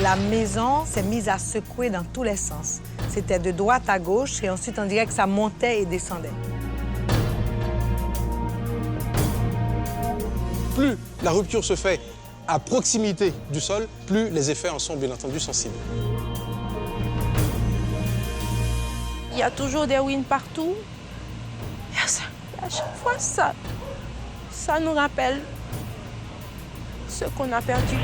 La maison s'est mise à secouer dans tous les sens. C'était de droite à gauche et ensuite on dirait que ça montait et descendait. Plus la rupture se fait à proximité du sol, plus les effets en sont bien entendu sensibles. Il y a toujours des ruines partout. Et à chaque fois, ça nous rappelle ce qu'on a perdu.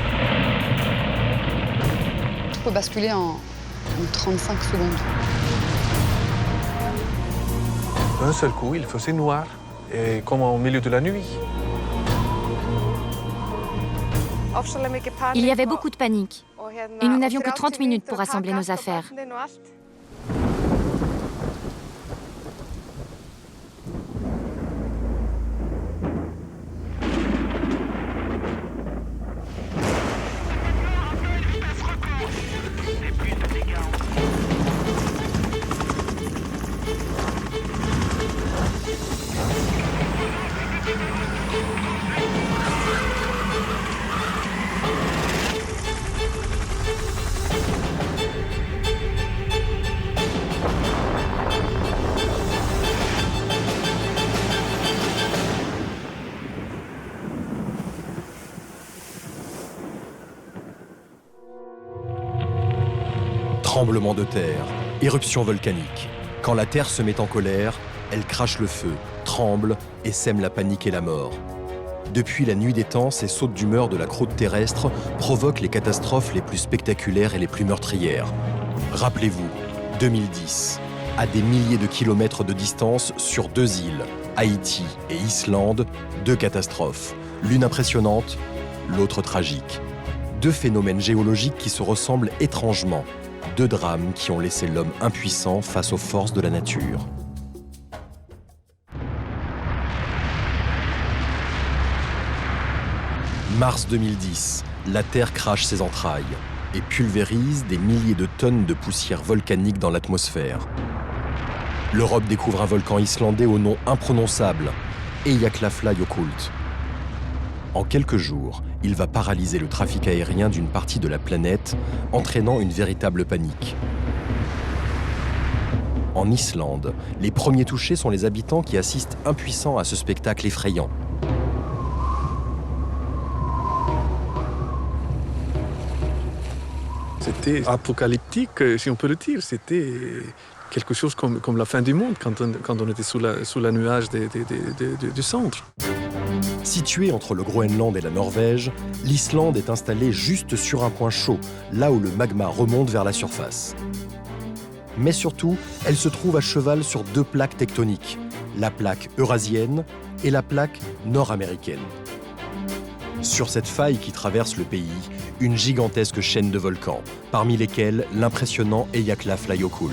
Tout peut basculer en 35 secondes. D'un seul coup, il faisait noir, et comme au milieu de la nuit. Il y avait beaucoup de panique et nous n'avions que 30 minutes pour rassembler nos affaires. Tremblement de terre, éruption volcanique. Quand la terre se met en colère, elle crache le feu, tremble et sème la panique et la mort. Depuis la nuit des temps, ces sautes d'humeur de la croûte terrestre provoquent les catastrophes les plus spectaculaires et les plus meurtrières. Rappelez-vous, 2010, à des milliers de kilomètres de distance sur 2 îles, Haïti et Islande, 2 catastrophes, l'une impressionnante, l'autre tragique. 2 phénomènes géologiques qui se ressemblent étrangement. 2 drames qui ont laissé l'homme impuissant face aux forces de la nature. Mars 2010, la Terre crache ses entrailles et pulvérise des milliers de tonnes de poussière volcanique dans l'atmosphère. L'Europe découvre un volcan islandais au nom imprononçable, Eyjafjallajökull. En quelques jours, il va paralyser le trafic aérien d'une partie de la planète, entraînant une véritable panique. En Islande, les premiers touchés sont les habitants qui assistent impuissants à ce spectacle effrayant. C'était apocalyptique, si on peut le dire. C'était quelque chose comme la fin du monde quand on était sous la nuage du centre. Située entre le Groenland et la Norvège, l'Islande est installée juste sur un point chaud, là où le magma remonte vers la surface. Mais surtout, elle se trouve à cheval sur 2 plaques tectoniques, la plaque eurasienne et la plaque nord-américaine. Sur cette faille qui traverse le pays, une gigantesque chaîne de volcans, parmi lesquels l'impressionnant Eyjafjallajökull.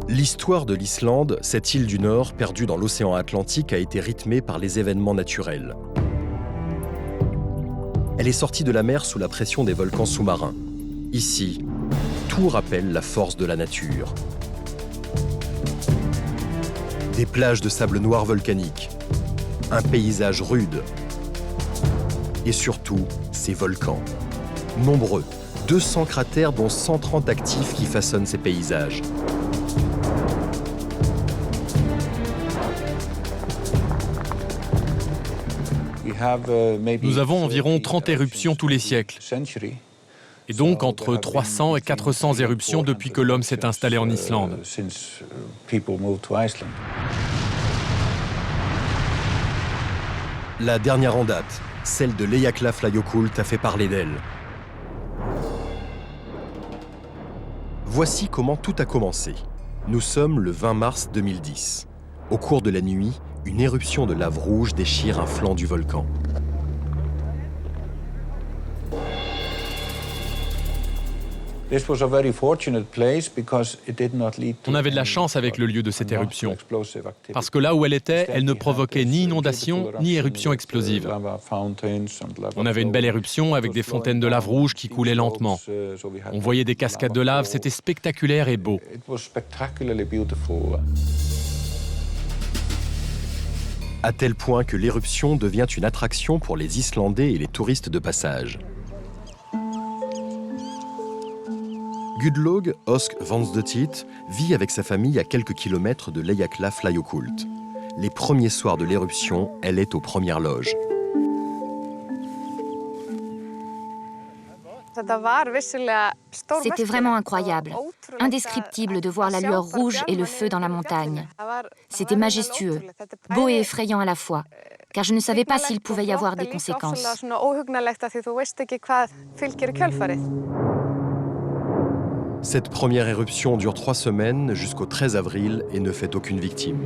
L'histoire de l'Islande, cette île du Nord perdue dans l'océan Atlantique, a été rythmée par les événements naturels. Elle est sortie de la mer sous la pression des volcans sous-marins. Ici, tout rappelle la force de la nature. Des plages de sable noir volcanique, un paysage rude et surtout ces volcans. Nombreux, 200 cratères dont 130 actifs qui façonnent ces paysages. Nous avons environ 30 éruptions tous les siècles. Et donc entre 300 et 400 éruptions depuis que l'homme s'est installé en Islande. La dernière en date, celle de l'Eyjafjallajökull, a fait parler d'elle. Voici comment tout a commencé. Nous sommes le 20 mars 2010. Au cours de la nuit, une éruption de lave rouge déchire un flanc du volcan. On avait de la chance avec le lieu de cette éruption, parce que là où elle était, elle ne provoquait ni inondation ni éruption explosive. On avait une belle éruption avec des fontaines de lave rouge qui coulaient lentement. On voyait des cascades de lave, c'était spectaculaire et beau. À tel point que l'éruption devient une attraction pour les Islandais et les touristes de passage. Gudlaug Ósk Vansdóttir vit avec sa famille à quelques kilomètres de l'Eyjafjallajökull. Les premiers soirs de l'éruption, elle est aux premières loges. C'était vraiment incroyable, indescriptible de voir la lueur rouge et le feu dans la montagne. C'était majestueux, beau et effrayant à la fois, car je ne savais pas s'il pouvait y avoir des conséquences. Cette première éruption dure 3 semaines jusqu'au 13 avril et ne fait aucune victime.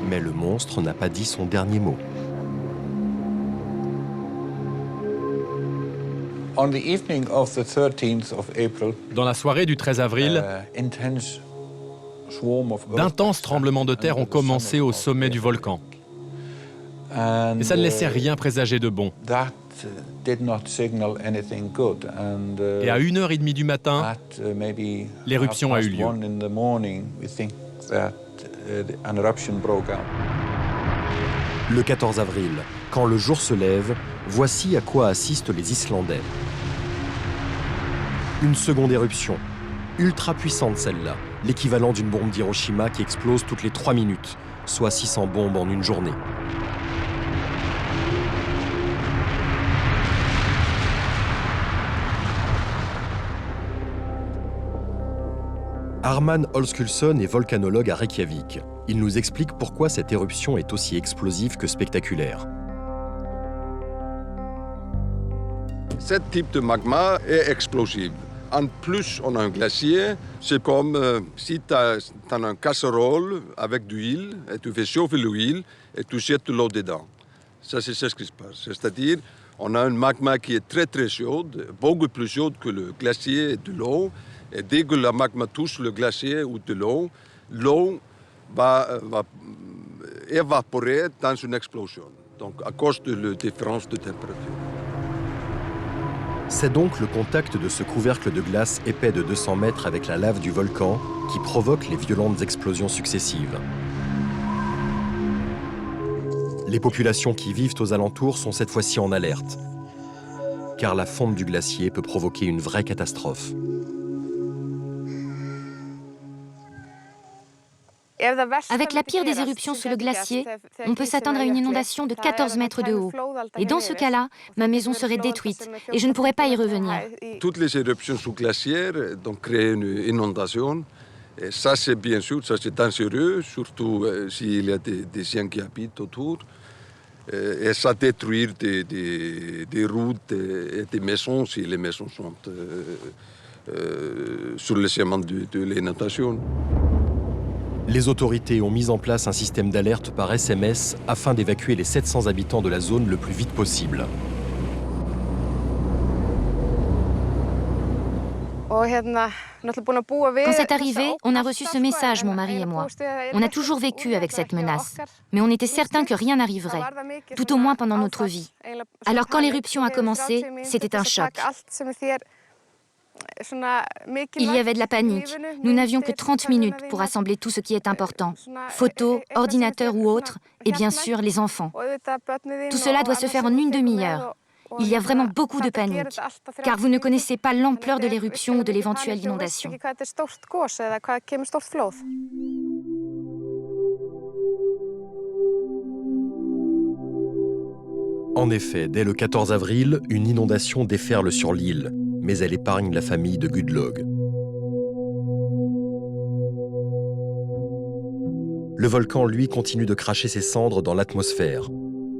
Mais le monstre n'a pas dit son dernier mot. Dans la soirée du 13 avril, d'intenses tremblements de terre ont commencé au sommet du volcan. Et ça ne laissait rien présager de bon. Et à 1h30 du matin, l'éruption a eu lieu. Le 14 avril, quand le jour se lève, voici à quoi assistent les Islandais. Une seconde éruption, ultra puissante celle-là, l'équivalent d'une bombe d'Hiroshima qui explose toutes les 3 minutes, soit 600 bombes en une journée. Arman Olskulson est volcanologue à Reykjavik. Il nous explique pourquoi cette éruption est aussi explosive que spectaculaire. Ce type de magma est explosif. En plus, on a un glacier. C'est comme si tu as une casserole avec de l'huile et tu fais chauffer l'huile et tu jettes de l'eau dedans. Ça, c'est ce qui se passe. C'est-à-dire, on a un magma qui est très, très chaude, beaucoup plus chaude que le glacier et de l'eau. Et dès que le magma touche le glacier ou de l'eau, l'eau va évaporer dans une explosion. Donc, à cause de la différence de température. C'est donc le contact de ce couvercle de glace épais de 200 mètres avec la lave du volcan qui provoque les violentes explosions successives. Les populations qui vivent aux alentours sont cette fois-ci en alerte, car la fonte du glacier peut provoquer une vraie catastrophe. Avec la pire des éruptions sous le glacier, on peut s'attendre à une inondation de 14 mètres de haut. Et dans ce cas-là, ma maison serait détruite et je ne pourrais pas y revenir. Toutes les éruptions sous glaciaire créent une inondation. Et ça, c'est bien sûr, ça c'est dangereux, surtout s'il y a des gens qui habitent autour. Et ça détruit des routes et des maisons si les maisons sont sur le chemin de l'inondation. Les autorités ont mis en place un système d'alerte par SMS afin d'évacuer les 700 habitants de la zone le plus vite possible. Quand c'est arrivé, on a reçu ce message, mon mari et moi. On a toujours vécu avec cette menace, mais on était certain que rien n'arriverait, tout au moins pendant notre vie. Alors quand l'éruption a commencé, c'était un choc. Il y avait de la panique. Nous n'avions que 30 minutes pour assembler tout ce qui est important. Photos, ordinateurs ou autres, et bien sûr les enfants. Tout cela doit se faire en une demi-heure. Il y a vraiment beaucoup de panique, car vous ne connaissez pas l'ampleur de l'éruption ou de l'éventuelle inondation. En effet, dès le 14 avril, une inondation déferle sur l'île, mais elle épargne la famille de Gudlaug. Le volcan, lui, continue de cracher ses cendres dans l'atmosphère.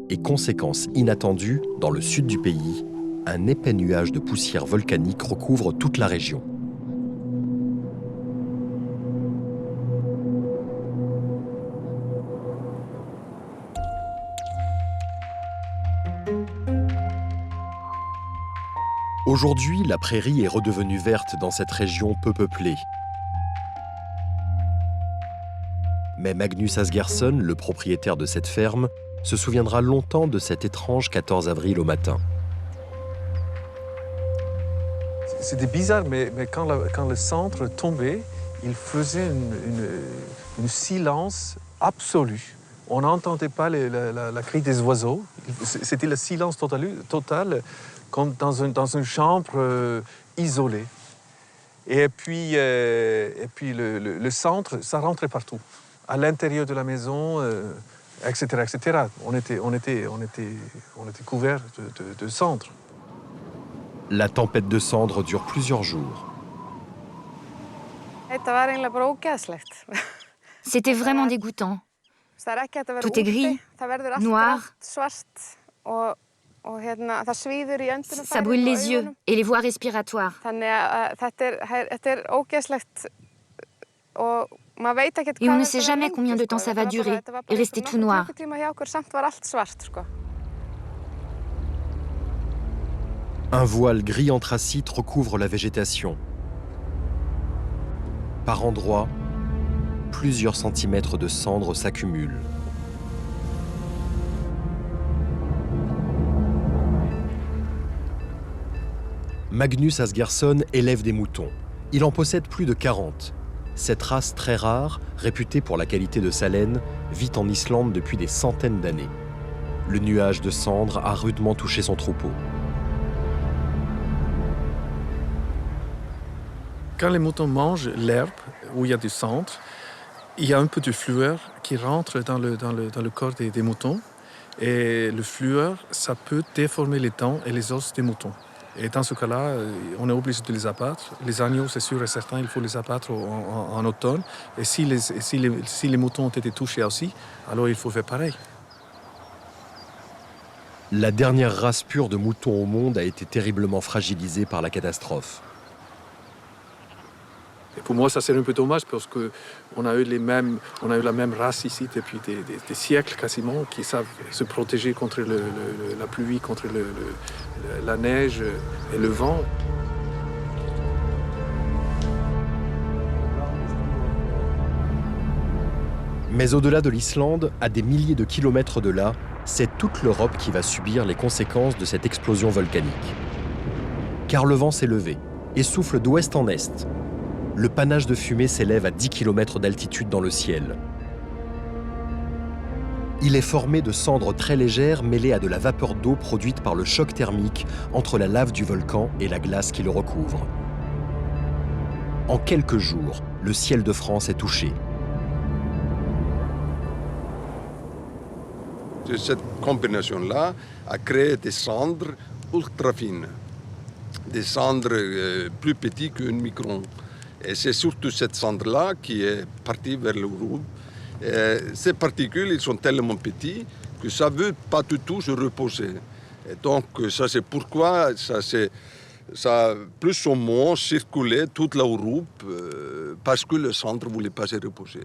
Et conséquence inattendue, dans le sud du pays, un épais nuage de poussière volcanique recouvre toute la région. Aujourd'hui, la prairie est redevenue verte dans cette région peu peuplée. Mais Magnus Asgersson, le propriétaire de cette ferme, se souviendra longtemps de cet étrange 14 avril au matin. C'était bizarre, mais quand le centre tombait, il faisait un silence absolu. On n'entendait pas la cri des oiseaux. C'était le silence total comme dans une chambre isolée. Et puis le centre, ça rentrait partout. À l'intérieur de la maison, etc., etc. On était couverts de cendres. La tempête de cendres dure plusieurs jours. C'était vraiment dégoûtant. Tout est gris, noir. Ça brûle les yeux et les voies respiratoires. Et on ne sait jamais combien de temps ça va durer et rester tout noir. Un voile gris anthracite recouvre la végétation. Par endroits, plusieurs centimètres de cendres s'accumulent. Magnus Asgersson élève des moutons. Il en possède plus de 40. Cette race très rare, réputée pour la qualité de sa laine, vit en Islande depuis des centaines d'années. Le nuage de cendres a rudement touché son troupeau. Quand les moutons mangent l'herbe, où il y a du cendre, il y a un peu de fluor qui rentre dans le corps des moutons. Et le fluor, ça peut déformer les dents et les os des moutons. Et dans ce cas-là, on est obligé de les abattre. Les agneaux, c'est sûr et certain, il faut les abattre en automne. Et si les moutons ont été touchés aussi, alors il faut faire pareil. La dernière race pure de moutons au monde a été terriblement fragilisée par la catastrophe. Et pour moi, ça c'est un peu dommage parce qu'on a eu la même race ici depuis des siècles quasiment, qui savent se protéger contre la pluie, contre la neige et le vent. Mais au-delà de l'Islande, à des milliers de kilomètres de là, c'est toute l'Europe qui va subir les conséquences de cette explosion volcanique. Car le vent s'est levé et souffle d'ouest en est. Le panache de fumée s'élève à 10 km d'altitude dans le ciel. Il est formé de cendres très légères mêlées à de la vapeur d'eau produite par le choc thermique entre la lave du volcan et la glace qui le recouvre. En quelques jours, le ciel de France est touché. Cette combinaison-là a créé des cendres ultra fines, des cendres plus petites qu'un micron. Et c'est surtout cette cendre-là qui est partie vers l'Europe. Ces particules, ils sont tellement petits que ça ne veut pas du tout se reposer. Et donc, ça c'est pourquoi ça a plus ou moins circulé toute l'Europe parce que les cendres ne voulaient pas se reposer.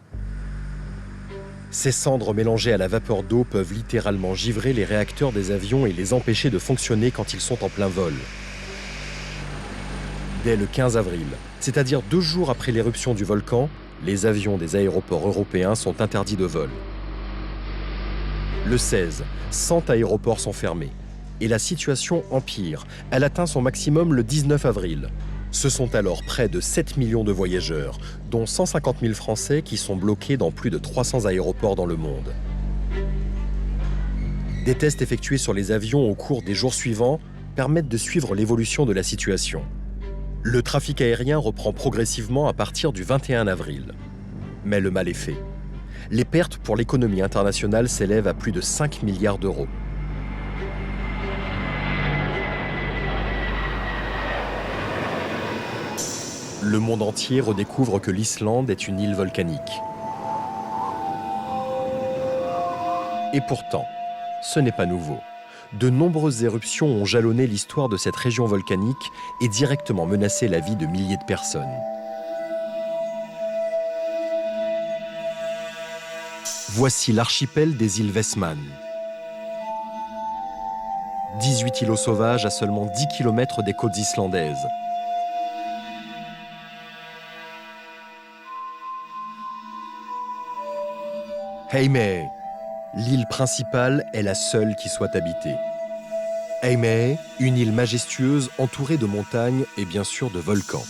Ces cendres mélangées à la vapeur d'eau peuvent littéralement givrer les réacteurs des avions et les empêcher de fonctionner quand ils sont en plein vol. Dès le 15 avril, c'est-à-dire 2 jours après l'éruption du volcan, les avions des aéroports européens sont interdits de vol. Le 16, 100 aéroports sont fermés. Et la situation empire. Elle atteint son maximum le 19 avril. Ce sont alors près de 7 millions de voyageurs, dont 150 000 Français qui sont bloqués dans plus de 300 aéroports dans le monde. Des tests effectués sur les avions au cours des jours suivants permettent de suivre l'évolution de la situation. Le trafic aérien reprend progressivement à partir du 21 avril. Mais le mal est fait. Les pertes pour l'économie internationale s'élèvent à plus de 5 milliards d'euros. Le monde entier redécouvre que l'Islande est une île volcanique. Et pourtant, ce n'est pas nouveau. De nombreuses éruptions ont jalonné l'histoire de cette région volcanique et directement menacé la vie de milliers de personnes. Voici l'archipel des îles Westman. 18 îlots sauvages à seulement 10 km des côtes islandaises. Heimaey, l'île principale est la seule qui soit habitée. Heimaey, une île majestueuse entourée de montagnes et bien sûr de volcans.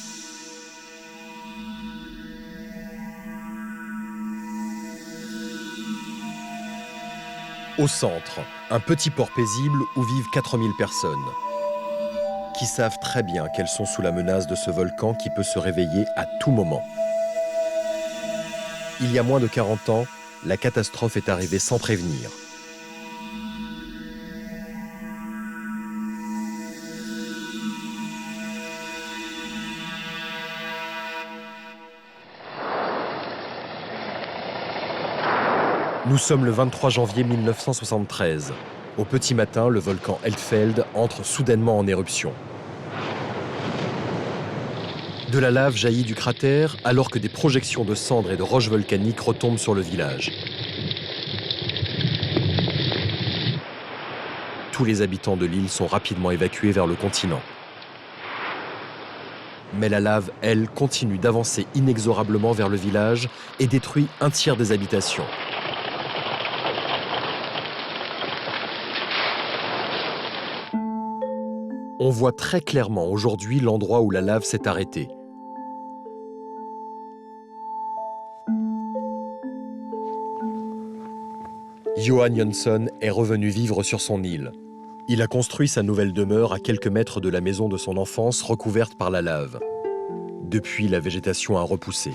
Au centre, un petit port paisible où vivent 4000 personnes, qui savent très bien qu'elles sont sous la menace de ce volcan qui peut se réveiller à tout moment. Il y a moins de 40 ans, la catastrophe est arrivée sans prévenir. Nous sommes le 23 janvier 1973. Au petit matin, le volcan Eldfeld entre soudainement en éruption. De la lave jaillit du cratère alors que des projections de cendres et de roches volcaniques retombent sur le village. Tous les habitants de l'île sont rapidement évacués vers le continent. Mais la lave, elle, continue d'avancer inexorablement vers le village et détruit un tiers des habitations. On voit très clairement aujourd'hui l'endroit où la lave s'est arrêtée. Johan Jönsson est revenu vivre sur son île. Il a construit sa nouvelle demeure à quelques mètres de la maison de son enfance recouverte par la lave. Depuis, la végétation a repoussé.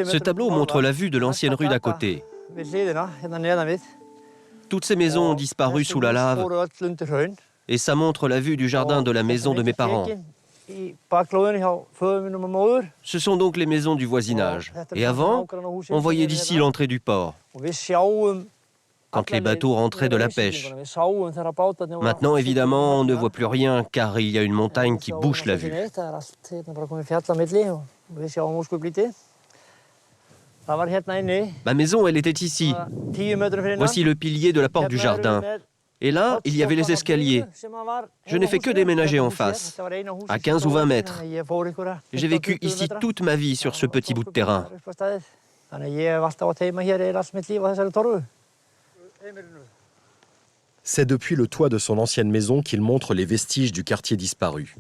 Ce tableau montre la vue de l'ancienne rue d'à côté. Toutes ces maisons ont disparu sous la lave et ça montre la vue du jardin de la maison de mes parents. Ce sont donc les maisons du voisinage. Et avant, on voyait d'ici l'entrée du port, quand les bateaux rentraient de la pêche. Maintenant, évidemment, on ne voit plus rien car il y a une montagne qui bouche la vue. Ma maison, elle était ici. Voici le pilier de la porte du jardin. Et là, il y avait les escaliers. Je n'ai fait que déménager en face, à 15 ou 20 mètres. J'ai vécu ici toute ma vie sur ce petit bout de terrain. C'est depuis le toit de son ancienne maison qu'il montre les vestiges du quartier disparu.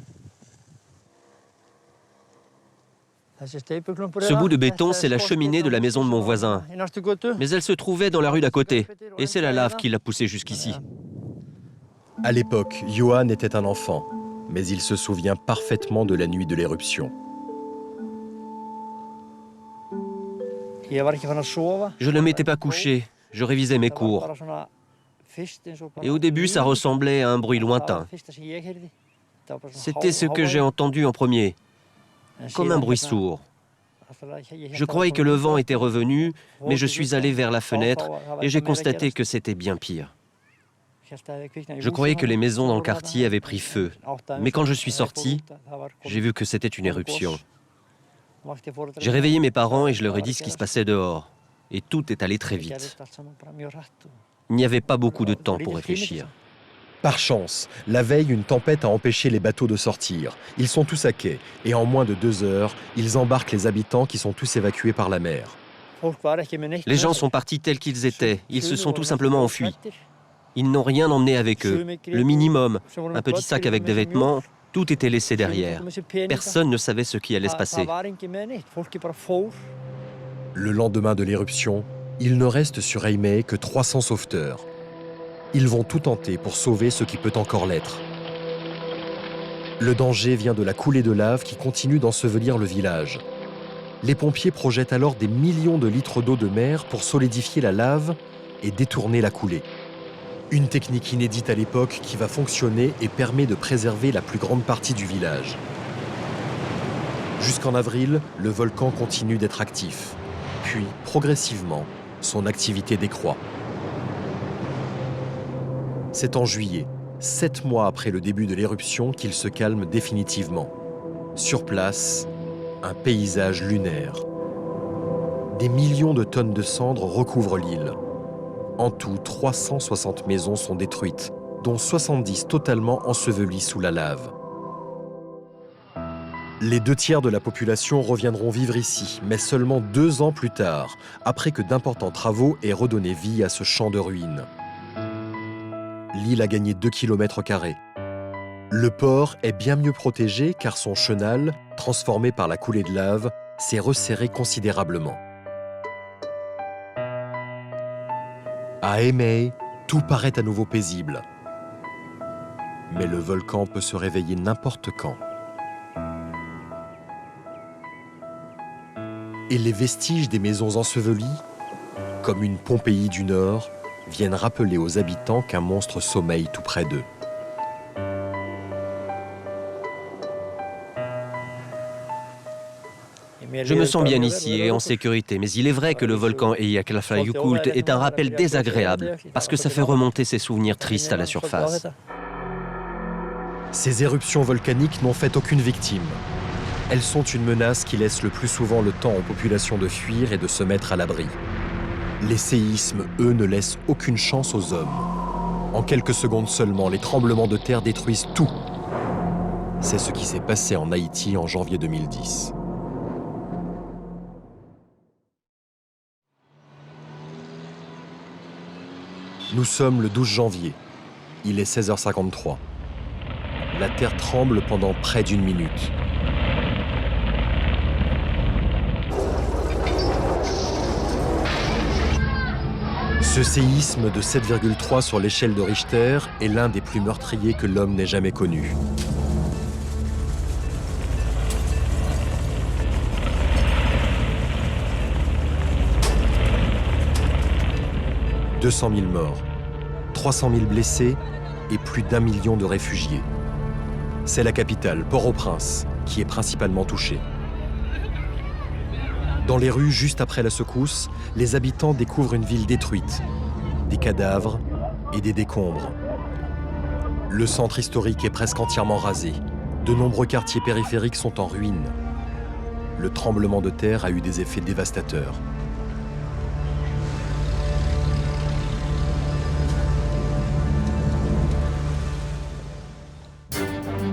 Ce bout de béton, c'est la cheminée de la maison de mon voisin. Mais elle se trouvait dans la rue d'à côté. Et c'est la lave qui l'a poussée jusqu'ici. À l'époque, Johan était un enfant, mais il se souvient parfaitement de la nuit de l'éruption. Je ne m'étais pas couché, je révisais mes cours. Et au début, ça ressemblait à un bruit lointain. C'était ce que j'ai entendu en premier, comme un bruit sourd. Je croyais que le vent était revenu, mais je suis allé vers la fenêtre et j'ai constaté que c'était bien pire. Je croyais que les maisons dans le quartier avaient pris feu, mais quand je suis sorti, j'ai vu que c'était une éruption. J'ai réveillé mes parents et je leur ai dit ce qui se passait dehors. Et tout est allé très vite. Il n'y avait pas beaucoup de temps pour réfléchir. Par chance, la veille, une tempête a empêché les bateaux de sortir. Ils sont tous à quai et en moins de 2 heures, ils embarquent les habitants qui sont tous évacués par la mer. Les gens sont partis tels qu'ils étaient. Ils se sont tout simplement enfuis. Ils n'ont rien emmené avec eux. Le minimum, un petit sac avec des vêtements, tout était laissé derrière. Personne ne savait ce qui allait se passer. Le lendemain de l'éruption, il ne reste sur Heimaey que 300 sauveteurs. Ils vont tout tenter pour sauver ce qui peut encore l'être. Le danger vient de la coulée de lave qui continue d'ensevelir le village. Les pompiers projettent alors des millions de litres d'eau de mer pour solidifier la lave et détourner la coulée. Une technique inédite à l'époque qui va fonctionner et permet de préserver la plus grande partie du village. Jusqu'en avril, le volcan continue d'être actif. Puis, progressivement, son activité décroît. C'est en juillet, 7 mois après le début de l'éruption, qu'il se calme définitivement. Sur place, un paysage lunaire. Des millions de tonnes de cendres recouvrent l'île. En tout, 360 maisons sont détruites, dont 70 totalement ensevelies sous la lave. Les 2/3 de la population reviendront vivre ici, mais seulement 2 ans plus tard, après que d'importants travaux aient redonné vie à ce champ de ruines. L'île a gagné 2 km². Le port est bien mieux protégé car son chenal, transformé par la coulée de lave, s'est resserré considérablement. À Emei, tout paraît à nouveau paisible. Mais le volcan peut se réveiller n'importe quand. Et les vestiges des maisons ensevelies, comme une Pompéi du Nord, viennent rappeler aux habitants qu'un monstre sommeille tout près d'eux. Je me sens bien ici et en sécurité, mais il est vrai que le volcan Eyjafjallajökull est un rappel désagréable, parce que ça fait remonter ses souvenirs tristes à la surface. Ces éruptions volcaniques n'ont fait aucune victime. Elles sont une menace qui laisse le plus souvent le temps aux populations de fuir et de se mettre à l'abri. Les séismes, eux, ne laissent aucune chance aux hommes. En quelques secondes seulement, les tremblements de terre détruisent tout. C'est ce qui s'est passé en Haïti en janvier 2010. Nous sommes le 12 janvier. Il est 16h53. La terre tremble pendant près d'1 minute. Ce séisme de 7,3 sur l'échelle de Richter est l'un des plus meurtriers que l'homme n'ait jamais connu. « 200 000 morts, 300 000 blessés et plus d'1 million de réfugiés. C'est la capitale, Port-au-Prince, qui est principalement touchée. Dans les rues, juste après la secousse, les habitants découvrent une ville détruite, des cadavres et des décombres. Le centre historique est presque entièrement rasé. De nombreux quartiers périphériques sont en ruine. Le tremblement de terre a eu des effets dévastateurs.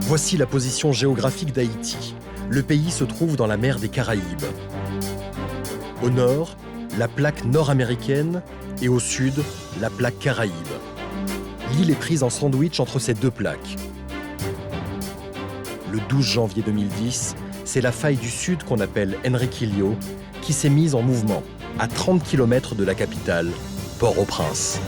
Voici la position géographique d'Haïti. Le pays se trouve dans la mer des Caraïbes. Au nord, la plaque nord-américaine et au sud, la plaque Caraïbe. L'île est prise en sandwich entre ces deux plaques. Le 12 janvier 2010, c'est la faille du sud qu'on appelle Enriquillo qui s'est mise en mouvement à 30 km de la capitale, Port-au-Prince.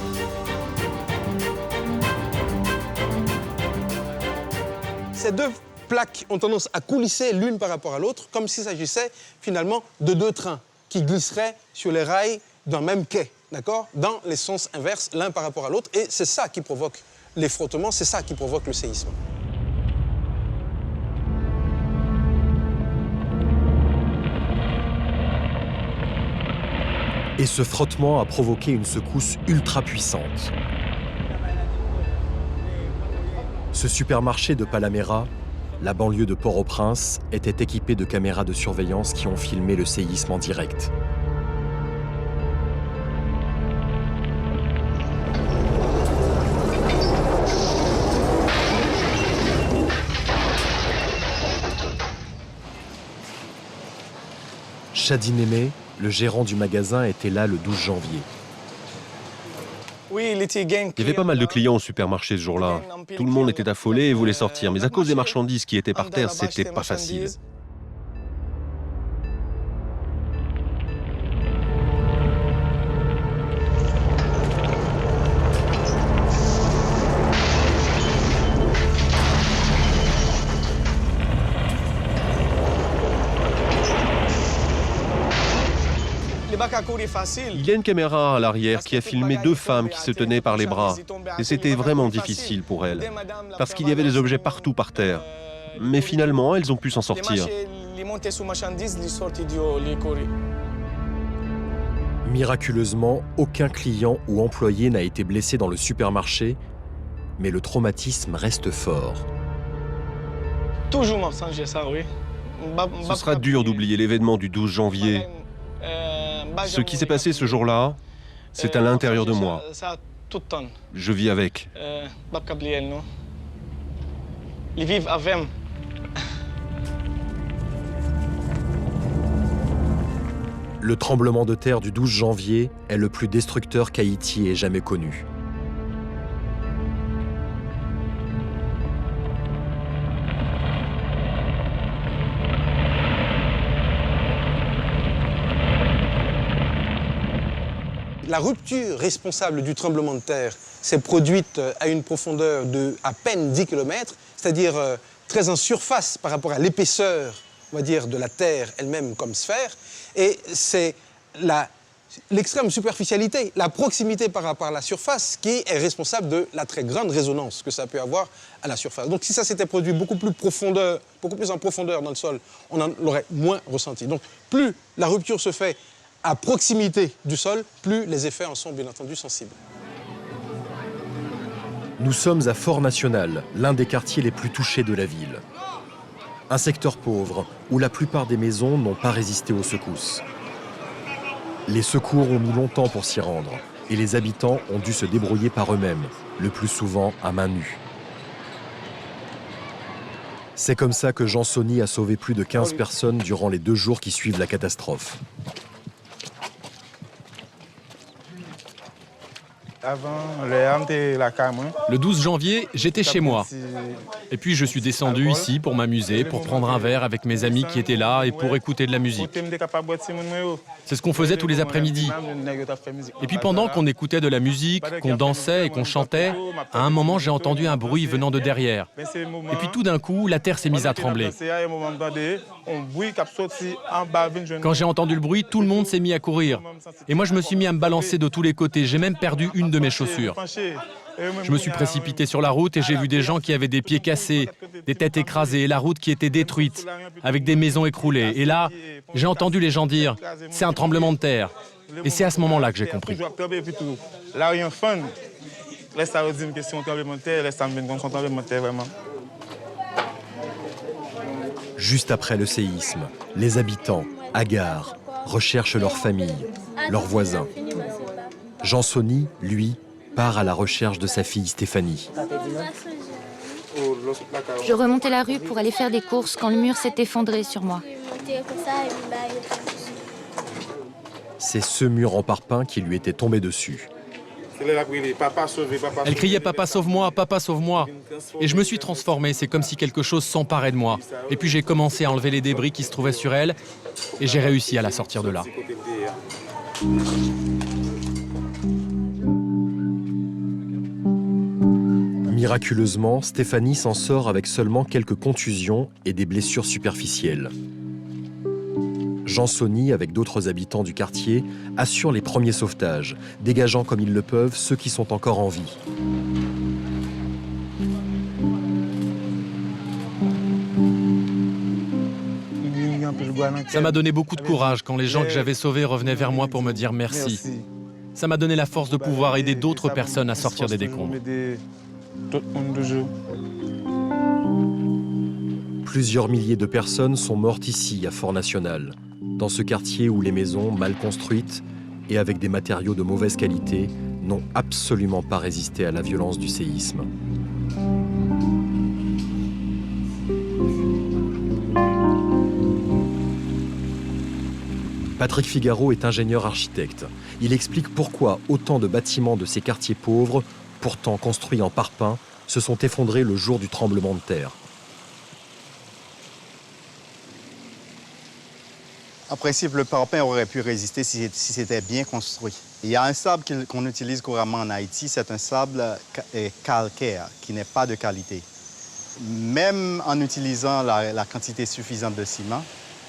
Ces deux plaques ont tendance à coulisser l'une par rapport à l'autre, comme s'il s'agissait finalement de deux trains qui glisseraient sur les rails d'un même quai, d'accord, dans les sens inverses, l'un par rapport à l'autre. Et c'est ça qui provoque les frottements, c'est ça qui provoque le séisme. Et ce frottement a provoqué une secousse ultra puissante. Ce supermarché de Palamera, la banlieue de Port-au-Prince, était équipé de caméras de surveillance qui ont filmé le séisme en direct. Shadi Némé, le gérant du magasin, était là le 12 janvier. Il y avait pas mal de clients au supermarché ce jour-là. Tout le monde était affolé et voulait sortir, mais à cause des marchandises qui étaient par terre, c'était pas facile. Il y a une caméra à l'arrière qui a filmé deux femmes qui se tenaient par les bras. Et c'était vraiment difficile pour elles, parce qu'il y avait des objets partout par terre. Mais finalement, elles ont pu s'en sortir. Miraculeusement, aucun client ou employé n'a été blessé dans le supermarché, mais le traumatisme reste fort. Ce sera dur d'oublier l'événement du 12 janvier. Ce qui s'est passé ce jour-là, c'est à l'intérieur de moi. Je vis avec. Le tremblement de terre du 12 janvier est le plus destructeur qu'Haïti ait jamais connu. La rupture responsable du tremblement de terre s'est produite à une profondeur de à peine 10 km, c'est-à-dire très en surface par rapport à l'épaisseur, on va dire, de la Terre elle-même comme sphère. Et c'est l'extrême superficialité, la proximité par rapport à la surface qui est responsable de la très grande résonance que ça peut avoir à la surface. Donc si ça s'était produit beaucoup plus en profondeur dans le sol, on en l'aurait moins ressenti. Donc plus la rupture se fait à proximité du sol, plus les effets en sont bien entendu sensibles. Nous sommes à Fort-National, l'un des quartiers les plus touchés de la ville. Un secteur pauvre où la plupart des maisons n'ont pas résisté aux secousses. Les secours ont mis longtemps pour s'y rendre et les habitants ont dû se débrouiller par eux-mêmes, le plus souvent à main nue. C'est comme ça que Jean Sony a sauvé plus de 15 personnes durant les 2 jours qui suivent la catastrophe. Le 12 janvier, j'étais chez moi. Et puis je suis descendu ici pour m'amuser, pour prendre un verre avec mes amis qui étaient là et pour écouter de la musique. C'est ce qu'on faisait tous les après-midi. Et puis pendant qu'on écoutait de la musique, qu'on dansait et qu'on chantait, à un moment j'ai entendu un bruit venant de derrière. Et puis tout d'un coup, la terre s'est mise à trembler. Quand j'ai entendu le bruit, tout le monde s'est mis à courir. Et moi je me suis mis à me balancer de tous les côtés. J'ai même perdu une de mes chaussures. Je me suis précipité sur la route et j'ai vu des gens qui avaient des pieds cassés, des têtes écrasées, et la route qui était détruite, avec des maisons écroulées. Et là, j'ai entendu les gens dire « c'est un tremblement de terre ». Et c'est à ce moment-là que j'ai compris. Juste après le séisme, les habitants, hagards, recherchent leur famille, leurs voisins. Jean Sony, lui, part à la recherche de sa fille Stéphanie. Je remontais la rue pour aller faire des courses quand le mur s'est effondré sur moi. C'est ce mur en parpaing qui lui était tombé dessus. Elle criait « Papa, sauve-moi, papa, sauve-moi ». Et je me suis transformé, c'est comme si quelque chose s'emparait de moi. Et puis j'ai commencé à enlever les débris qui se trouvaient sur elle et j'ai réussi à la sortir de là. Miraculeusement, Stéphanie s'en sort avec seulement quelques contusions et des blessures superficielles. Jean Sony, avec d'autres habitants du quartier, assure les premiers sauvetages, dégageant comme ils le peuvent ceux qui sont encore en vie. Ça m'a donné beaucoup de courage quand les gens que j'avais sauvés revenaient vers moi pour me dire merci. Ça m'a donné la force de pouvoir aider d'autres personnes à sortir des décombres. Plusieurs milliers de personnes sont mortes ici, à Fort-National, dans ce quartier où les maisons, mal construites et avec des matériaux de mauvaise qualité, n'ont absolument pas résisté à la violence du séisme. Patrick Figaro est ingénieur architecte. Il explique pourquoi autant de bâtiments de ces quartiers pauvres, pourtant construits en parpaing, se sont effondrés le jour du tremblement de terre. En principe, le parpaing aurait pu résister si c'était bien construit. Il y a un sable qu'on utilise couramment en Haïti, c'est un sable calcaire qui n'est pas de qualité. Même en utilisant la quantité suffisante de ciment,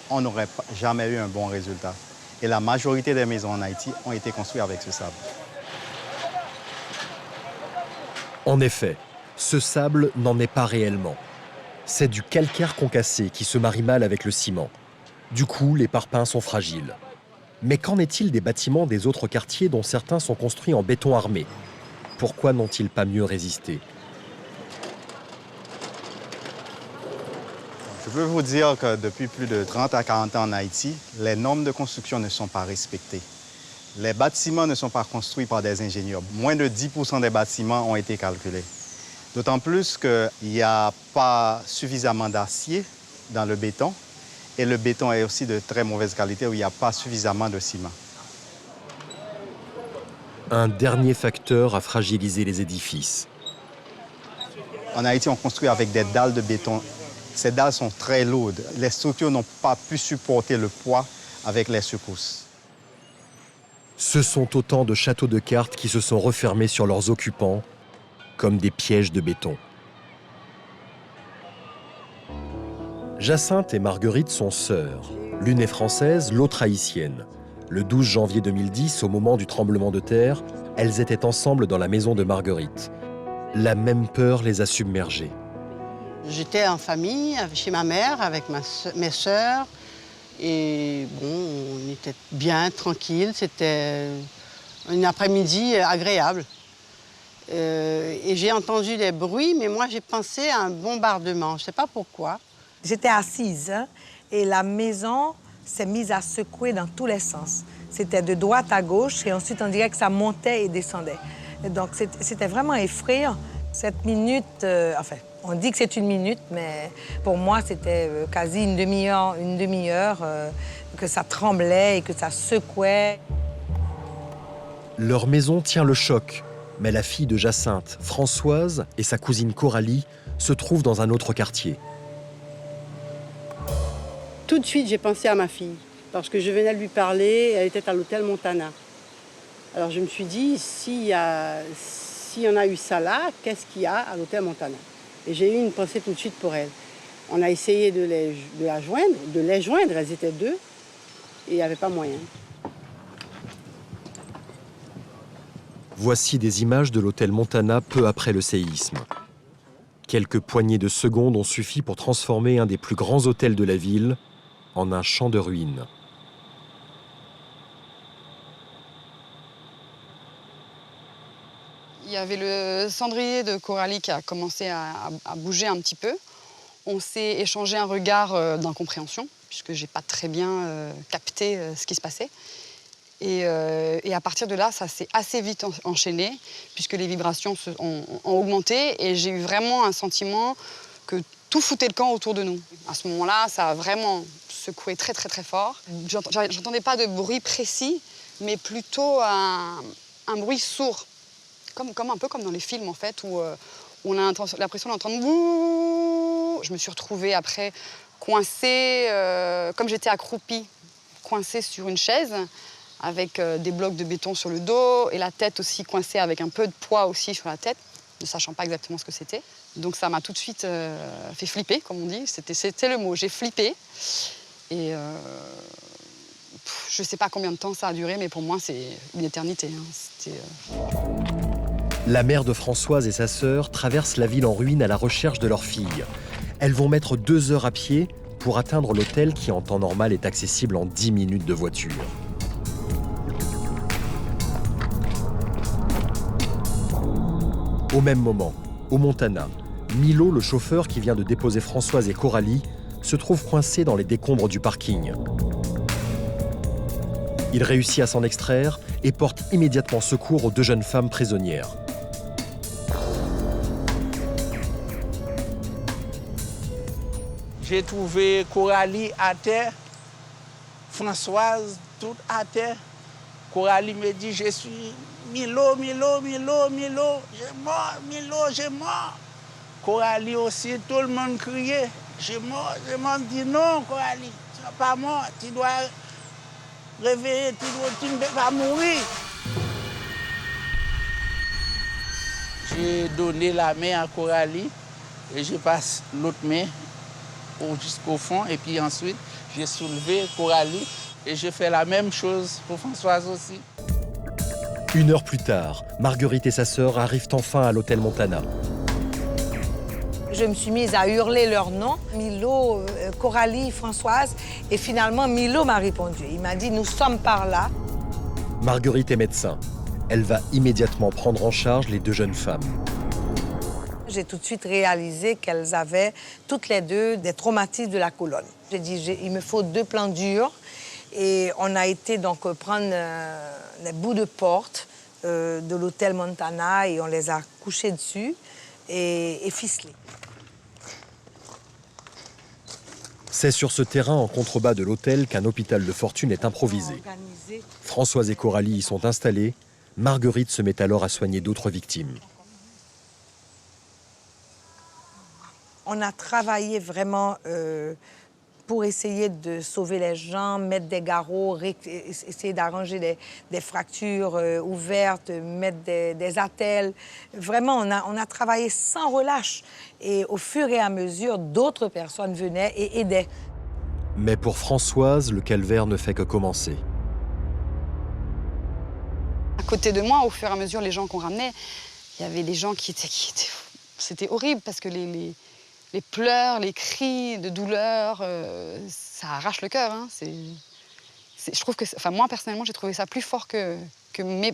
on n'aurait jamais eu un bon résultat. Et la majorité des maisons en Haïti ont été construites avec ce sable. En effet, ce sable n'en est pas réellement. C'est du calcaire concassé qui se marie mal avec le ciment. Du coup, les parpaings sont fragiles. Mais qu'en est-il des bâtiments des autres quartiers dont certains sont construits en béton armé? Pourquoi n'ont-ils pas mieux résisté? Je peux vous dire que depuis plus de 30 à 40 ans en Haïti, les normes de construction ne sont pas respectées. Les bâtiments ne sont pas construits par des ingénieurs. Moins de 10% des bâtiments ont été calculés. D'autant plus qu'il n'y a pas suffisamment d'acier dans le béton. Et le béton est aussi de très mauvaise qualité où il n'y a pas suffisamment de ciment. Un dernier facteur a fragilisé les édifices. En Haïti, on construit avec des dalles de béton. Ces dalles sont très lourdes. Les structures n'ont pas pu supporter le poids avec les secousses. Ce sont autant de châteaux de cartes qui se sont refermés sur leurs occupants, comme des pièges de béton. Jacinthe et Marguerite sont sœurs. L'une est française, l'autre haïtienne. Le 12 janvier 2010, au moment du tremblement de terre, elles étaient ensemble dans la maison de Marguerite. La même peur les a submergées. J'étais en famille, chez ma mère, avec mes sœurs. Et bon, on était bien, tranquille. C'était un après-midi agréable. Et j'ai entendu des bruits, mais moi, j'ai pensé à un bombardement. Je ne sais pas pourquoi. J'étais assise, hein, et la maison s'est mise à secouer dans tous les sens. C'était de droite à gauche, et ensuite, on dirait que ça montait et descendait. Et donc, c'était vraiment effrayant. Cette minute, enfin, on dit que c'est une minute, mais pour moi, c'était quasi une demi-heure que ça tremblait et que ça secouait. Leur maison tient le choc, mais la fille de Jacinthe, Françoise, et sa cousine Coralie se trouvent dans un autre quartier. Tout de suite, j'ai pensé à ma fille, parce que je venais de lui parler, elle était à l'hôtel Montana. Alors je me suis dit, s'il y en a eu ça là, qu'est-ce qu'il y a à l'hôtel Montana? Et j'ai eu une pensée tout de suite pour elle. On a essayé de les joindre, elles étaient deux, et il n'y avait pas moyen. Voici des images de l'hôtel Montana peu après le séisme. Quelques poignées de secondes ont suffi pour transformer un des plus grands hôtels de la ville en un champ de ruines. Il y avait le cendrier de Coralie qui a commencé à bouger un petit peu. On s'est échangé un regard d'incompréhension, puisque je n'ai pas très bien capté ce qui se passait. Et à partir de là, ça s'est assez vite enchaîné, puisque les vibrations ont augmenté. Et j'ai eu vraiment un sentiment que tout foutait le camp autour de nous. À ce moment-là, ça a vraiment secoué très, très, très fort. J'entendais pas de bruit précis, mais plutôt un bruit sourd. Un peu comme dans les films, en fait, où on a l'impression d'entendre bouh. Je me suis retrouvée après coincée, comme j'étais accroupie, coincée sur une chaise, avec des blocs de béton sur le dos, et la tête aussi coincée avec un peu de poids aussi sur la tête, ne sachant pas exactement ce que c'était. Donc ça m'a tout de suite fait flipper, comme on dit. C'était le mot, j'ai flippé. Et je ne sais pas combien de temps ça a duré, mais pour moi, c'est une éternité. La mère de Françoise et sa sœur traversent la ville en ruine à la recherche de leur fille. Elles vont mettre 2 heures à pied pour atteindre l'hôtel qui, en temps normal, est accessible en 10 minutes de voiture. Au même moment, au Montana, Milo, le chauffeur qui vient de déposer Françoise et Coralie, se trouve coincé dans les décombres du parking. Il réussit à s'en extraire et porte immédiatement secours aux 2 jeunes femmes prisonnières. J'ai trouvé Coralie à terre, Françoise toute à terre. Coralie me dit, je suis Milo, Milo, Milo, Milo, j'ai mort, Milo, j'ai mort. Coralie aussi, tout le monde criait, j'ai mort, je m'en dis non, Coralie, tu n'es pas mort, tu dois réveiller, tu ne peux pas mourir. J'ai donné la main à Coralie et je passe l'autre main jusqu'au fond, et puis ensuite, j'ai soulevé Coralie et j'ai fait la même chose pour Françoise aussi. 1 heure plus tard, Marguerite et sa sœur arrivent enfin à l'hôtel Montana. Je me suis mise à hurler leurs noms, Milo, Coralie, Françoise, et finalement, Milo m'a répondu. Il m'a dit, nous sommes par là. Marguerite est médecin. Elle va immédiatement prendre en charge les 2 jeunes femmes. J'ai tout de suite réalisé qu'elles avaient toutes les deux des traumatismes de la colonne. J'ai dit, il me faut 2 plans durs. Et on a été donc prendre les bouts de porte de l'hôtel Montana et on les a couchés dessus et ficelés. C'est sur ce terrain en contrebas de l'hôtel qu'un hôpital de fortune est improvisé. Françoise et Coralie y sont installées. Marguerite se met alors à soigner d'autres victimes. On a travaillé vraiment pour essayer de sauver les gens, mettre des garrots, essayer d'arranger des fractures ouvertes, mettre des attelles. Vraiment, on a travaillé sans relâche. Et au fur et à mesure, d'autres personnes venaient et aidaient. Mais pour Françoise, le calvaire ne fait que commencer. À côté de moi, au fur et à mesure, les gens qu'on ramenait, il y avait des gens qui étaient... C'était horrible parce que les pleurs, les cris de douleur, ça arrache le cœur. Hein. Je trouve que, enfin, moi, personnellement, j'ai trouvé ça plus fort que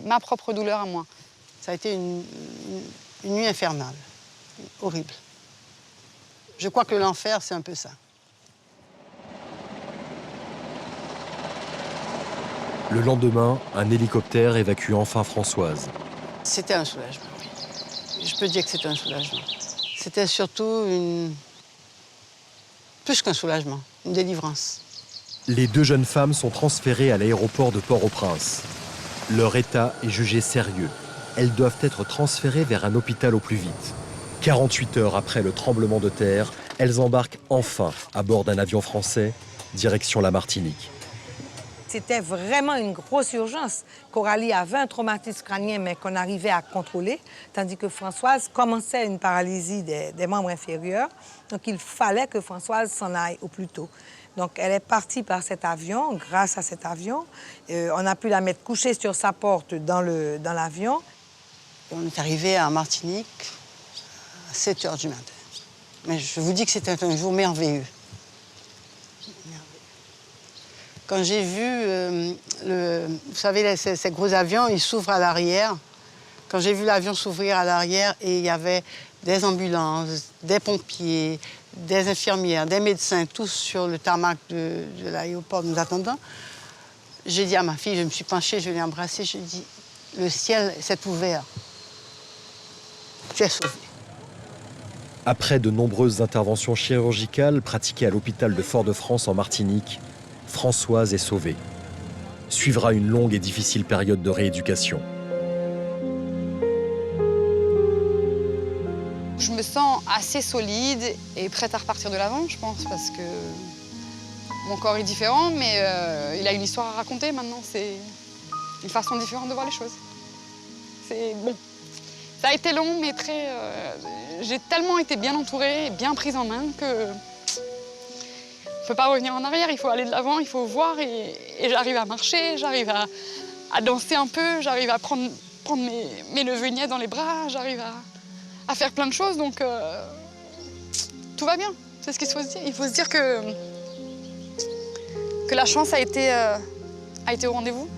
ma propre douleur à moi. Ça a été une nuit infernale, horrible. Je crois que l'enfer, c'est un peu ça. Le lendemain, un hélicoptère évacue enfin Françoise. C'était un soulagement, oui. Je peux dire que c'était un soulagement. C'était surtout plus qu'un soulagement, une délivrance. Les 2 jeunes femmes sont transférées à l'aéroport de Port-au-Prince. Leur état est jugé sérieux. Elles doivent être transférées vers un hôpital au plus vite. 48 heures après le tremblement de terre, elles embarquent enfin à bord d'un avion français, direction la Martinique. C'était vraiment une grosse urgence. Coralie avait un traumatisme crânien, mais qu'on arrivait à contrôler, tandis que Françoise commençait une paralysie des membres inférieurs. Donc, il fallait que Françoise s'en aille au plus tôt. Donc, elle est partie par cet avion. Grâce à cet avion, on a pu la mettre couchée sur sa porte dans l'avion. On est arrivé à Martinique à 7 h du matin. Mais je vous dis que c'était un jour merveilleux. Quand j'ai vu, vous savez, ces gros avions, ils s'ouvrent à l'arrière. Quand j'ai vu l'avion s'ouvrir à l'arrière et il y avait des ambulances, des pompiers, des infirmières, des médecins, tous sur le tarmac de l'aéroport nous attendant, j'ai dit à ma fille, je me suis penchée, je l'ai embrassée, je lui ai dit, le ciel s'est ouvert. Tu es sauvée. Après de nombreuses interventions chirurgicales pratiquées à l'hôpital de Fort-de-France en Martinique, Françoise est sauvée. Suivra une longue et difficile période de rééducation. Je me sens assez solide et prête à repartir de l'avant, je pense, parce que mon corps est différent, mais il a une histoire à raconter maintenant. C'est une façon différente de voir les choses. C'est bon. Ça a été long, mais très... j'ai tellement été bien entourée, bien prise en main que... On ne peut pas revenir en arrière, il faut aller de l'avant, il faut voir et j'arrive à marcher, j'arrive à danser un peu, j'arrive à prendre mes neveux-nièces dans les bras, j'arrive à faire plein de choses, donc tout va bien. C'est ce qu'il faut se dire. Il faut se dire que la chance a été au rendez-vous.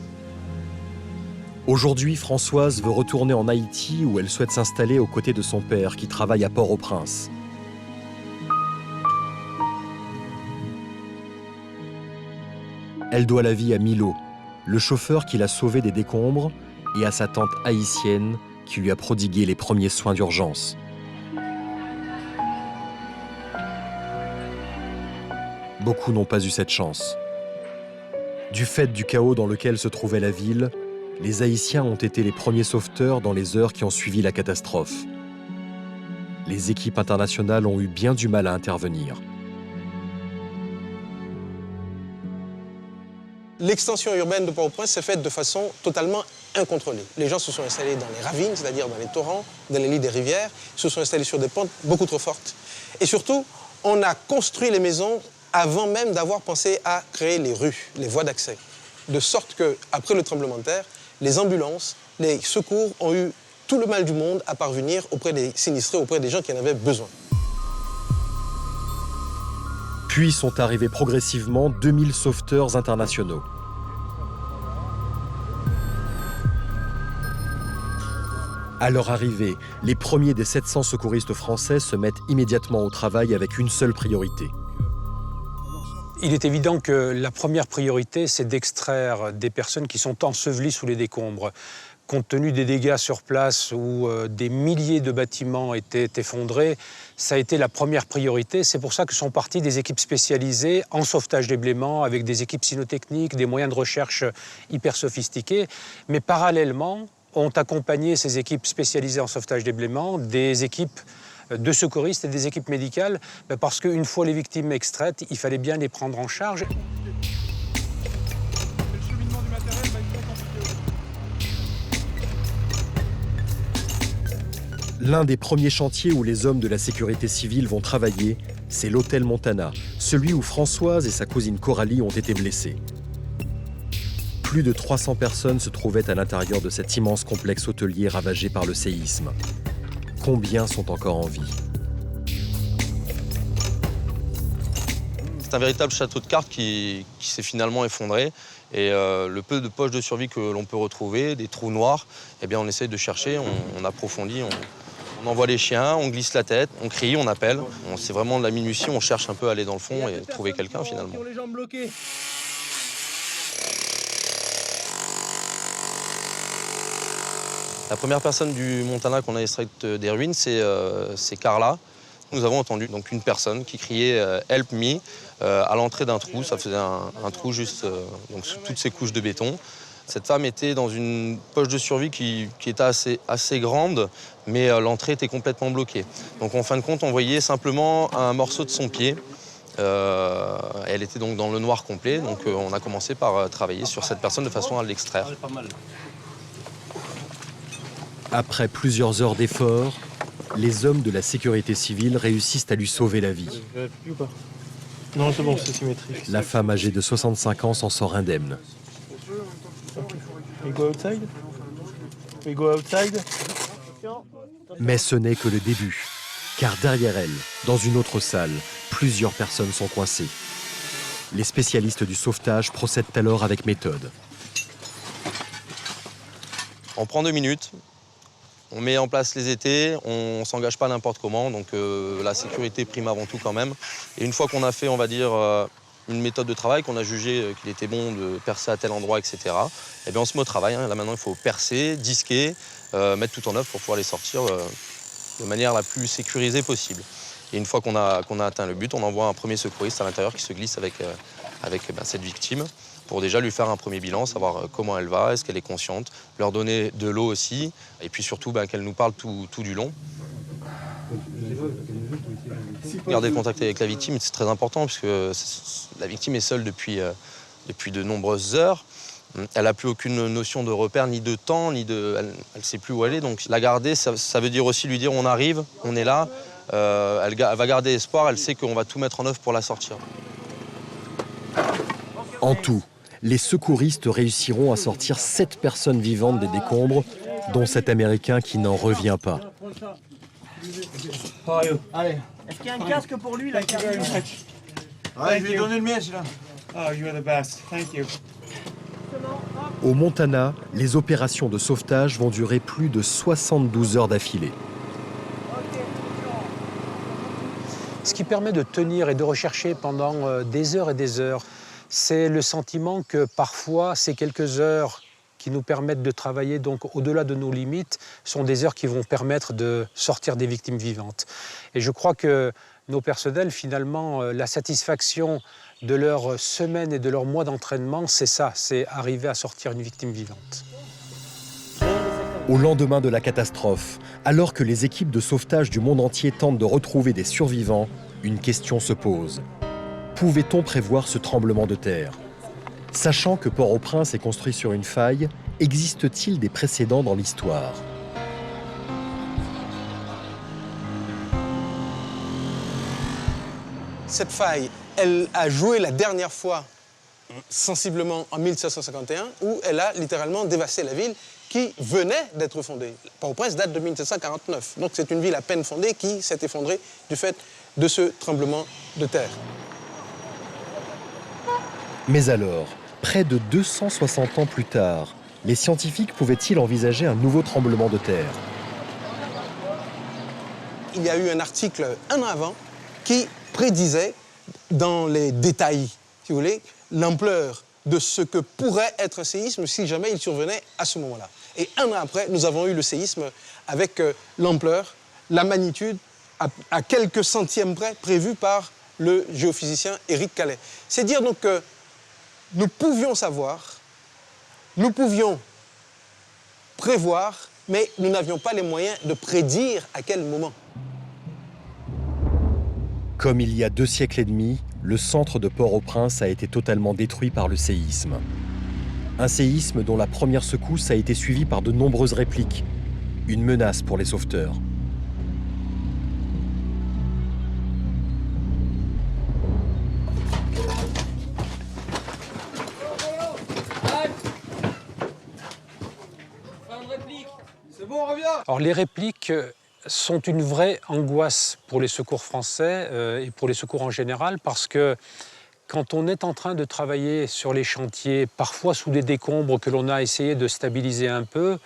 Aujourd'hui, Françoise veut retourner en Haïti où elle souhaite s'installer aux côtés de son père qui travaille à Port-au-Prince. Elle doit la vie à Milo, le chauffeur qui l'a sauvée des décombres, et à sa tante haïtienne qui lui a prodigué les premiers soins d'urgence. Beaucoup n'ont pas eu cette chance. Du fait du chaos dans lequel se trouvait la ville, les Haïtiens ont été les premiers sauveteurs dans les heures qui ont suivi la catastrophe. Les équipes internationales ont eu bien du mal à intervenir. L'extension urbaine de Port-au-Prince s'est faite de façon totalement incontrôlée. Les gens se sont installés dans les ravines, c'est-à-dire dans les torrents, dans les lits des rivières, se sont installés sur des pentes beaucoup trop fortes. Et surtout, on a construit les maisons avant même d'avoir pensé à créer les rues, les voies d'accès. De sorte qu'après le tremblement de terre, les ambulances, les secours ont eu tout le mal du monde à parvenir auprès des sinistrés, auprès des gens qui en avaient besoin. Puis sont arrivés progressivement 2000 sauveteurs internationaux. À leur arrivée, les premiers des 700 secouristes français se mettent immédiatement au travail avec une seule priorité. Il est évident que la première priorité, c'est d'extraire des personnes qui sont ensevelies sous les décombres. Compte tenu des dégâts sur place où des milliers de bâtiments étaient effondrés, ça a été la première priorité. C'est pour ça que sont parties des équipes spécialisées en sauvetage des blêments, avec des équipes cynotechniques, des moyens de recherche hyper sophistiqués. Mais parallèlement, ont accompagné ces équipes spécialisées en sauvetage des blêments, des équipes de secouristes et des équipes médicales, parce qu'une fois les victimes extraites, il fallait bien les prendre en charge. L'un des premiers chantiers où les hommes de la sécurité civile vont travailler, c'est l'hôtel Montana, celui où Françoise et sa cousine Coralie ont été blessées. Plus de 300 personnes se trouvaient à l'intérieur de cet immense complexe hôtelier ravagé par le séisme. Combien sont encore en vie? C'est un véritable château de cartes qui s'est finalement effondré. Et le peu de poches de survie que l'on peut retrouver, des trous noirs, eh bien on essaye de chercher, on approfondit, on envoie les chiens, on glisse la tête, on crie, on appelle. C'est vraiment de la minutie, on cherche un peu à aller dans le fond et trouver quelqu'un finalement. La première personne du Montana qu'on a extraite des ruines, c'est Carla. Nous avons entendu donc une personne qui criait « Help me » à l'entrée d'un trou. Ça faisait un trou juste donc, sous toutes ces couches de béton. Cette femme était dans une poche de survie qui était assez grande, mais l'entrée était complètement bloquée. Donc en fin de compte, on voyait simplement un morceau de son pied. Elle était donc dans le noir complet, donc on a commencé par travailler sur cette personne de façon à l'extraire. Après plusieurs heures d'efforts, les hommes de la sécurité civile réussissent à lui sauver la vie. Non, c'est bon, c'est symétrique. La femme âgée de 65 ans s'en sort indemne. We go outside? We go outside? Mais ce n'est que le début, car derrière elle, dans une autre salle, plusieurs personnes sont coincées. Les spécialistes du sauvetage procèdent alors avec méthode. On prend 2 minutes. On met en place les étais, on ne s'engage pas n'importe comment, donc la sécurité prime avant tout quand même. Et une fois qu'on a fait, on va dire, une méthode de travail, qu'on a jugé qu'il était bon de percer à tel endroit, etc., eh bien on se met au travail. Là maintenant, il faut percer, disquer, mettre tout en œuvre pour pouvoir les sortir de manière la plus sécurisée possible. Et une fois qu'on a atteint le but, on envoie un premier secouriste à l'intérieur qui se glisse avec cette victime, pour déjà lui faire un premier bilan, savoir comment elle va, est-ce qu'elle est consciente, leur donner de l'eau aussi, et puis surtout qu'elle nous parle tout du long. Garder le contact avec la victime, c'est très important, puisque la victime est seule depuis de nombreuses heures. Elle n'a plus aucune notion de repère, ni de temps, elle ne sait plus où elle est. Donc la garder, ça veut dire aussi lui dire on arrive, on est là. Elle va garder espoir, elle sait qu'on va tout mettre en œuvre pour la sortir. En tout, les secouristes réussiront à sortir 7 personnes vivantes des décombres, dont cet Américain qui n'en revient pas. Allez. Est-ce qu'il y a un casque pour lui là? Ouais, je vais donner le mien celui-là. Oh, you are the best. Thank you. Au Montana, les opérations de sauvetage vont durer plus de 72 heures d'affilée. Ce qui permet de tenir et de rechercher pendant des heures et des heures, c'est le sentiment que parfois, ces quelques heures qui nous permettent de travailler donc au-delà de nos limites sont des heures qui vont permettre de sortir des victimes vivantes. Et je crois que nos personnels, finalement, la satisfaction de leur semaine et de leur mois d'entraînement, c'est ça, c'est arriver à sortir une victime vivante. Au lendemain de la catastrophe, alors que les équipes de sauvetage du monde entier tentent de retrouver des survivants, une question se pose. Pouvait-on prévoir ce tremblement de terre? Sachant que Port-au-Prince est construit sur une faille, existe-t-il des précédents dans l'histoire? Cette faille, elle a joué la dernière fois, sensiblement en 1751, où elle a littéralement dévasté la ville qui venait d'être fondée. Port-au-Prince date de 1749. Donc c'est une ville à peine fondée qui s'est effondrée du fait de ce tremblement de terre. Mais alors, près de 260 ans plus tard, les scientifiques pouvaient-ils envisager un nouveau tremblement de terre? il y a eu un article un an avant qui prédisait dans les détails, si vous voulez, l'ampleur de ce que pourrait être un séisme si jamais il survenait à ce moment-là. Et un an après, nous avons eu le séisme avec l'ampleur, la magnitude, à quelques centièmes près, prévue par le géophysicien Éric Calais. C'est dire donc que nous pouvions savoir, nous pouvions prévoir, mais nous n'avions pas les moyens de prédire à quel moment. Comme il y a 2 siècles et demi, le centre de Port-au-Prince a été totalement détruit par le séisme. Un séisme dont la première secousse a été suivie par de nombreuses répliques, une menace pour les sauveteurs. Alors les répliques sont une vraie angoisse pour les secours français et pour les secours en général, parce que quand on est en train de travailler sur les chantiers, parfois sous des décombres que l'on a essayé de stabiliser un peu,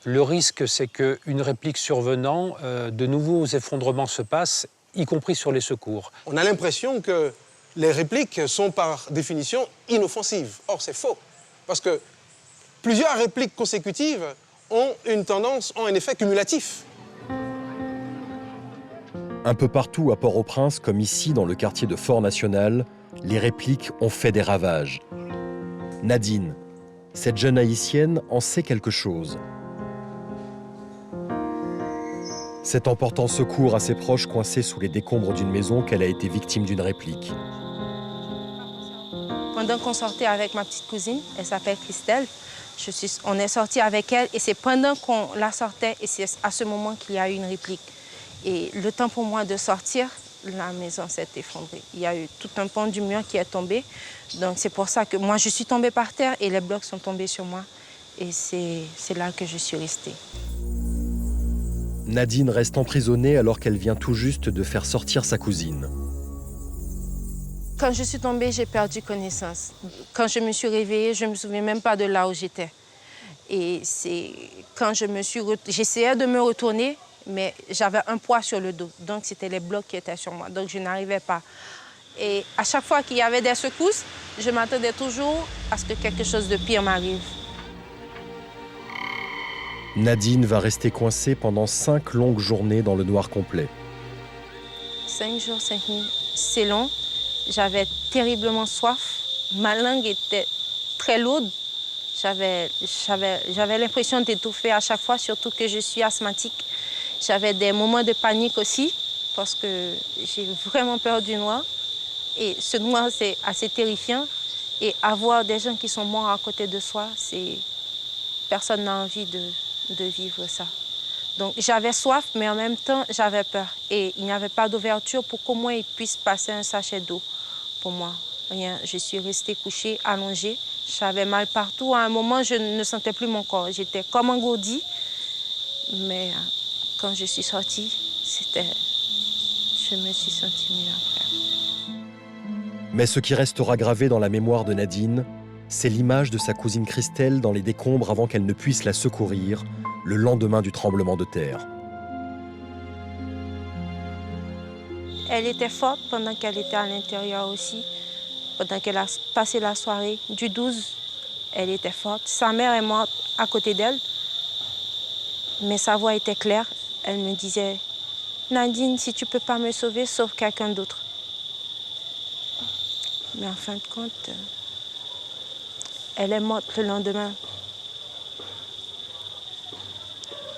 le risque c'est qu'une réplique survenant, de nouveaux effondrements se passent, y compris sur les secours. On a l'impression que les répliques sont par définition inoffensives. Or c'est faux, parce que plusieurs répliques consécutives ont un effet cumulatif. Un peu partout à Port-au-Prince, comme ici dans le quartier de Fort National, les répliques ont fait des ravages. Nadine, cette jeune haïtienne, en sait quelque chose. C'est en portant secours à ses proches coincés sous les décombres d'une maison qu'elle a été victime d'une réplique. Pendant qu'on sortait avec ma petite cousine, elle s'appelle Christelle, on est sorti avec elle et c'est pendant qu'on la sortait et c'est à ce moment qu'il y a eu une réplique. Et le temps pour moi de sortir, la maison s'est effondrée. Il y a eu tout un pan du mur qui est tombé. Donc c'est pour ça que moi je suis tombée par terre et les blocs sont tombés sur moi. Et c'est là que je suis restée. Nadine reste emprisonnée alors qu'elle vient tout juste de faire sortir sa cousine. Quand je suis tombée, j'ai perdu connaissance. Quand je me suis réveillée, je ne me souviens même pas de là où j'étais. Et c'est quand j'essayais de me retourner, mais j'avais un poids sur le dos. Donc, c'était les blocs qui étaient sur moi. Donc, je n'arrivais pas. Et à chaque fois qu'il y avait des secousses, je m'attendais toujours à ce que quelque chose de pire m'arrive. Nadine va rester coincée pendant 5 longues journées dans le noir complet. 5 jours, 5 nuits, c'est long. J'avais terriblement soif. Ma langue était très lourde. J'avais l'impression d'étouffer à chaque fois, surtout que je suis asthmatique. J'avais des moments de panique aussi, parce que j'ai vraiment peur du noir. Et ce noir, c'est assez terrifiant. Et avoir des gens qui sont morts à côté de soi, personne n'a envie de vivre ça. Donc j'avais soif, mais en même temps, j'avais peur. Et il n'y avait pas d'ouverture pour qu'au moins il puisse passer un sachet d'eau pour moi. Rien. Je suis restée couchée, allongée. J'avais mal partout. À un moment, je ne sentais plus mon corps. J'étais comme engourdie. Mais quand je suis sortie, je me suis sentie mieux après. Mais ce qui restera gravé dans la mémoire de Nadine, c'est l'image de sa cousine Christelle dans les décombres avant qu'elle ne puisse la secourir le lendemain du tremblement de terre. Elle était forte pendant qu'elle était à l'intérieur aussi, pendant qu'elle a passé la soirée. Du 12, elle était forte. Sa mère est morte à côté d'elle, mais sa voix était claire. Elle me disait « Nadine, si tu ne peux pas me sauver, sauve quelqu'un d'autre. » Mais en fin de compte, elle est morte le lendemain.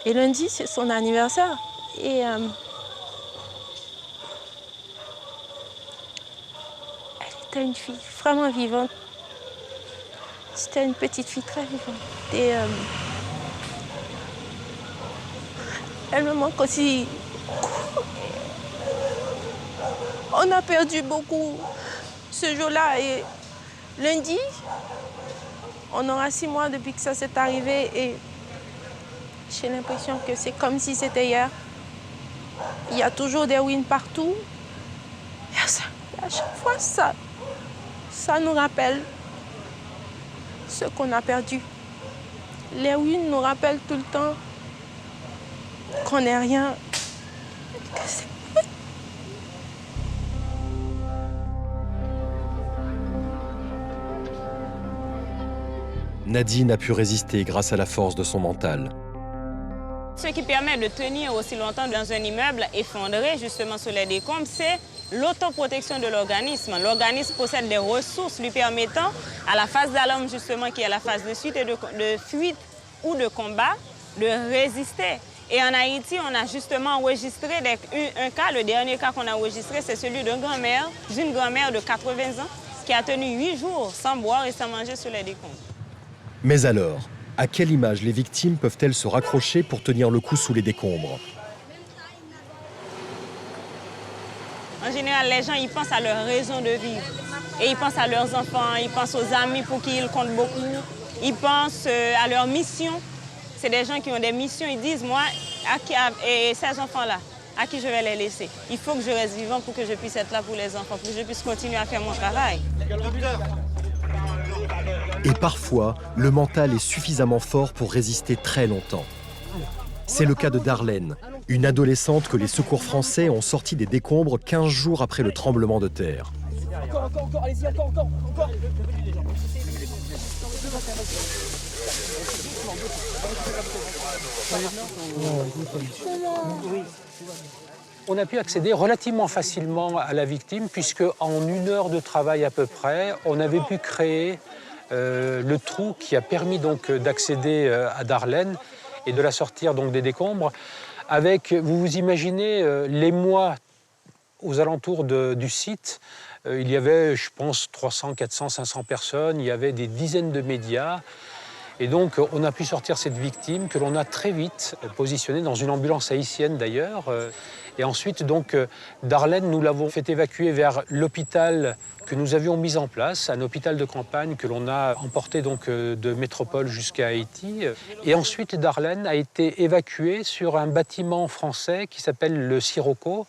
Et lundi, c'est son anniversaire. Et elle était une fille vraiment vivante. C'était une petite fille très vivante. Et elle me manque aussi. On a perdu beaucoup ce jour-là. Et lundi, on aura 6 mois depuis que ça s'est arrivé. Et j'ai l'impression que c'est comme si c'était hier. Il y a toujours des ruines partout. Et à chaque fois, ça nous rappelle ce qu'on a perdu. Les ruines nous rappellent tout le temps qu'on n'est rien, Nadine a pu résister grâce à la force de son mental. Ce qui permet de tenir aussi longtemps dans un immeuble effondré, justement sur les décombres, c'est l'autoprotection de l'organisme. L'organisme possède des ressources lui permettant, à la phase d'alarme justement, qui est la phase de suite et de fuite ou de combat, de résister. Et en Haïti, on a justement enregistré un cas, le dernier cas qu'on a enregistré, c'est celui d'une grand-mère de 80 ans, qui a tenu 8 jours sans boire et sans manger sur les décombres. Mais alors, à quelle image les victimes peuvent-elles se raccrocher pour tenir le coup sous les décombres? En général, les gens ils pensent à leur raison de vivre. Et ils pensent à leurs enfants, ils pensent aux amis pour qui ils comptent beaucoup. Ils pensent à leur mission. C'est des gens qui ont des missions. Ils disent, moi, et ces enfants-là, à qui je vais les laisser? Il faut que je reste vivant pour que je puisse être là pour les enfants, pour que je puisse continuer à faire mon travail. Et parfois, le mental est suffisamment fort pour résister très longtemps. C'est le cas de Darlene, une adolescente que les secours français ont sortie des décombres 15 jours après le tremblement de terre. Encore, allez-y, encore. On a pu accéder relativement facilement à la victime puisque en 1 heure de travail à peu près, on avait pu créer le trou qui a permis donc d'accéder à Darlene et de la sortir donc des décombres. Avec, vous vous imaginez, les mois aux alentours du site, il y avait, je pense, 300, 400, 500 personnes, il y avait des dizaines de médias. Et donc, on a pu sortir cette victime que l'on a très vite positionnée dans une ambulance haïtienne d'ailleurs. Et ensuite, donc, Darlene, nous l'avons fait évacuer vers l'hôpital que nous avions mis en place, un hôpital de campagne que l'on a emporté donc de métropole jusqu'à Haïti. Et ensuite, Darlene a été évacuée sur un bâtiment français qui s'appelle le Sirocco,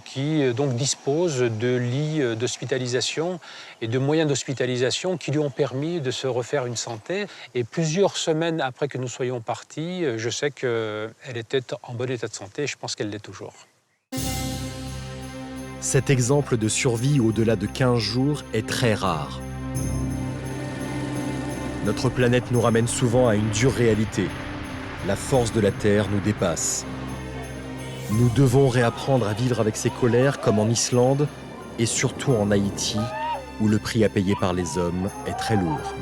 qui donc dispose de lits d'hospitalisation et de moyens d'hospitalisation qui lui ont permis de se refaire une santé. Et plusieurs semaines après que nous soyons partis, je sais qu'elle était en bon état de santé, je pense qu'elle l'est toujours. Cet exemple de survie au-delà de 15 jours est très rare. Notre planète nous ramène souvent à une dure réalité. La force de la Terre nous dépasse. Nous devons réapprendre à vivre avec ces colères comme en Islande et surtout en Haïti, où le prix à payer par les hommes est très lourd.